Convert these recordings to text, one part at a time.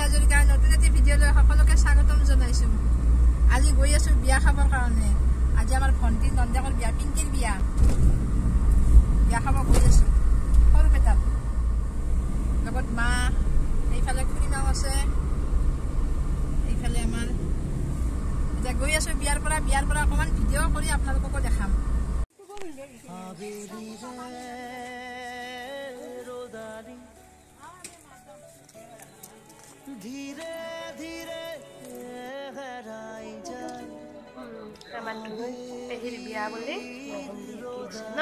হাজৰিকাৰ নতুন এটি ভিডিঅ'লৈ সকলোকে স্বাগতম জনাইছো। আজি গৈ আছো বিয়া খাবৰ কাৰণে। আজি আমাৰ ভণ্টি নন্দাকৰ বিয়া, পিংকিৰ বিয়া খাব গৈ আছো সৰুপেটাত। লগত মা, এইফালে খুৰীমাও আছে, এইফালে আমাৰ। এতিয়া গৈ আছো বিয়াৰ পৰা অকণমান ভিডিঅ' কৰি আপোনালোককো দেখাম। धीरे धीरे পেহীৰ বিয়া বুলি ন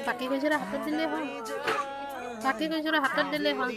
বাকী কৈছে হাতত দিলে হ'ল, বাকী কৈছে হাতত দিলে হ'ল।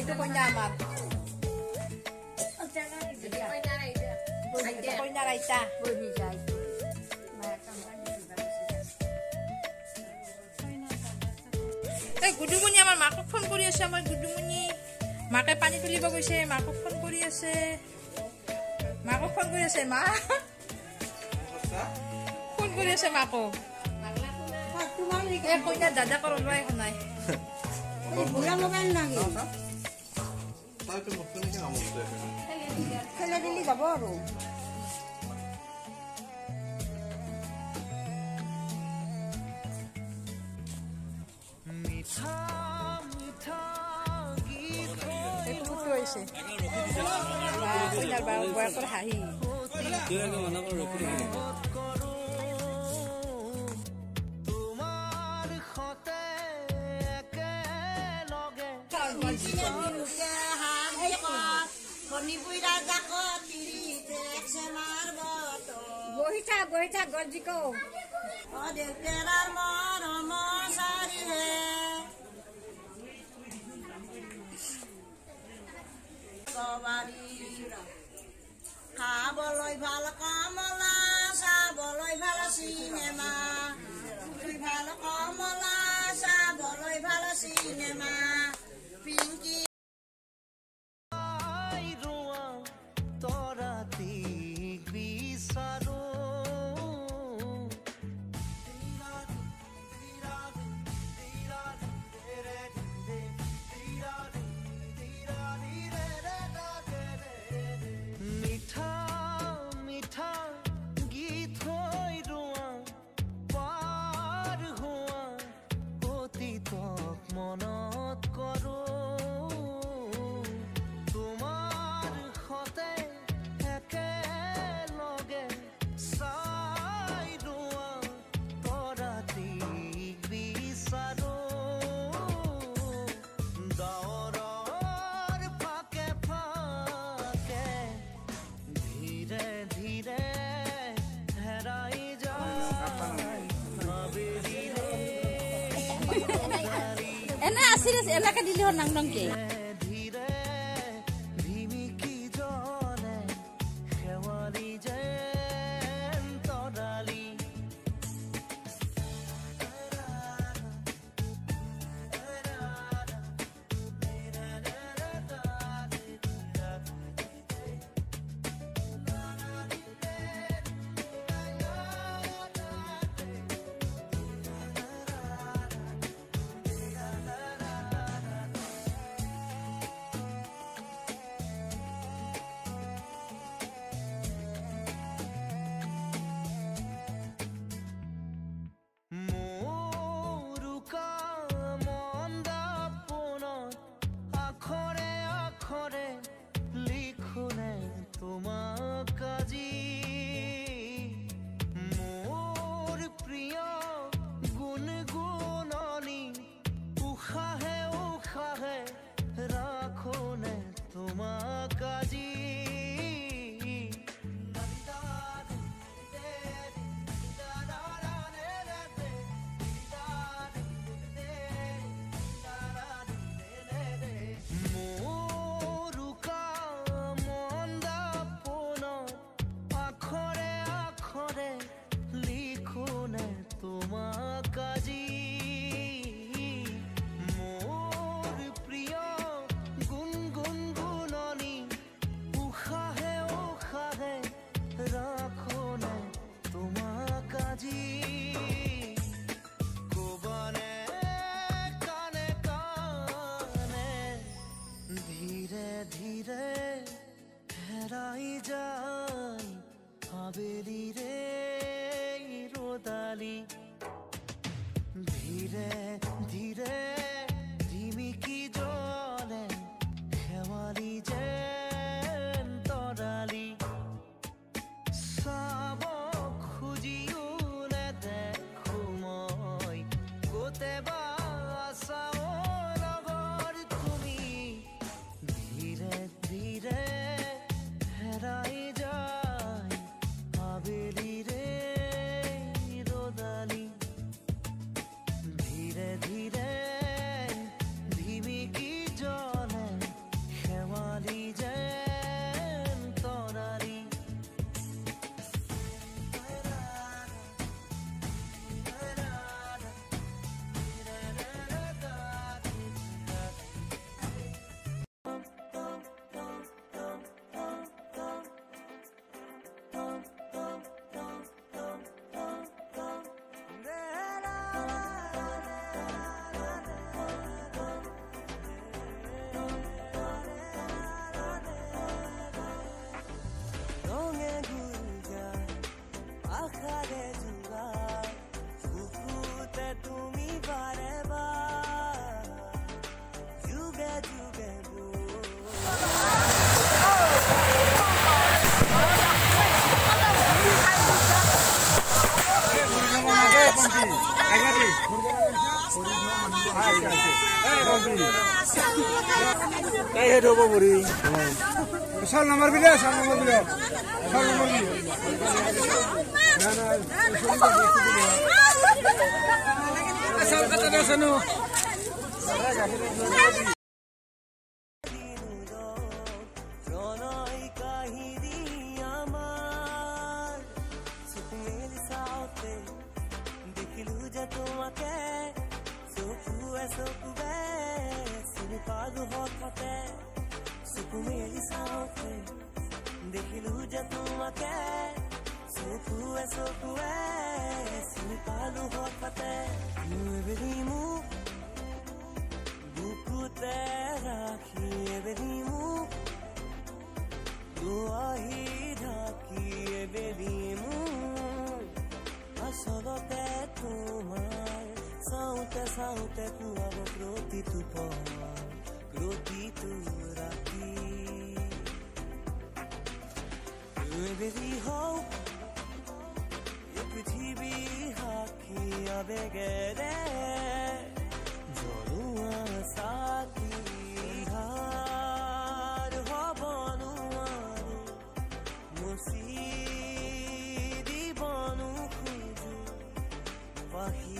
Itu punya Amar. Punya Raisa. Gudumuni আমার মাকক ফোন কৰি আছে। আমাৰ গুদুমুনি মাকে পানী তুলিব গৈছে, মাকক ফোন কৰি আছে। মাকক ফোন কৰি আছে, মা ফোন কৰি আছে মাকক। এই কইনা দাদাকৰ ওলাই শুনাই বুঢ়া মোবাইল লাগে খেলে দিলি যাব আৰু বয়সৰ হাঁহি গহিতা গজিকো দেউতাৰ মৰম চাৰিহে খাবলৈ ভাল কমলা, চাবলৈ ভাল চিনেমা, ভাল কমলা, চাবলৈ ভাল চিনেমা। পিংকি এনে আছিল এলাকা দিলে নাং নংকে আবেলি রে রোদালি ধীরে ধীরে ঝিমিকি জলে শেৱালি যেন তৰালি চাব খুজিও নেদেখো মই গোটে বা আছাও লগৰ তুমি ধীৰে ধীৰে হেৰাই যায় আবেলি ৰে ৰোদালি ধীৰে ধীৰে ঝিমিকি জলে শেৱালি যেন তৰালি রঙে গুলজার আখারে জুগার বুকুতে তুমি বারে বার যুগে যুগে সাল নম্বর বিলে সাল নম্বর বিলে সাল নম্বর বিলে সাল কত দেশনো প্রণয় কাহিনী আমার সুখের সাথে দেখিলু যে তোমাকে চকুৱে চকুৱে চিনি পালো হঠাতে সুখেৰ সাথে দেখিলু যে তোমাকে চকুৱে চকুৱে চিনি পালো হঠাতে এবেলি মোক বুকুতে ৰাখি এবেলি মোক দুৱাহি ঢাকি এবেলি মোক আচলতে তোমাৰ চাওঁতে চাওঁতে পুৱাব প্ৰতিটো পল প্ৰতিটো ৰাতি এবেলি হওক এই পৃথিৱী সাক্ষী আবেগেৰে জ্বলোৱা চাকি ধাৰ হ'ব নোৱাৰো মুচি দিব নোখোজো পাহি